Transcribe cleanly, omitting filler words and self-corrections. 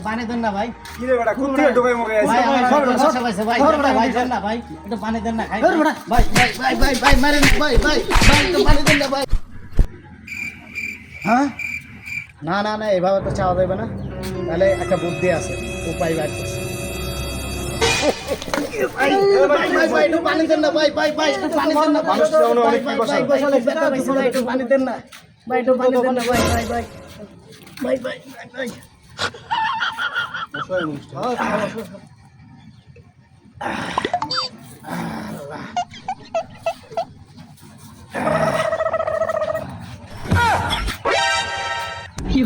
পানি দেন না ভাই কি রে বেটা কোন থেকে ঢোকাই মগে ভাই আইছে আমার সমস্যা পাইছে ভাই ভাই দেন না ভাই একটু পানি দেন না খাই ভাই ভাই ভাই ভাই মারেন ভাই ভাই ভাই একটু পানি দেন না ভাই হ্যাঁ না না না এভাবে তো চাওয়া যাবে না তাহলে একটা বুদ্ধি আছে উপায় বাইর করছি ভাই ভাই ভাই একটু পানি দেন না ভাই ভাই ভাই একটু পানি দেন না মানুষ যেমন অনেক ভাই বিপদ ভাই ভাই ব্যথা পাইছে ভাই একটু পানি দেন না ভাই একটু পানি দেন না ভাই ভাই ভাই ভাই ভাই ভাই অসহায় মানুষটা কি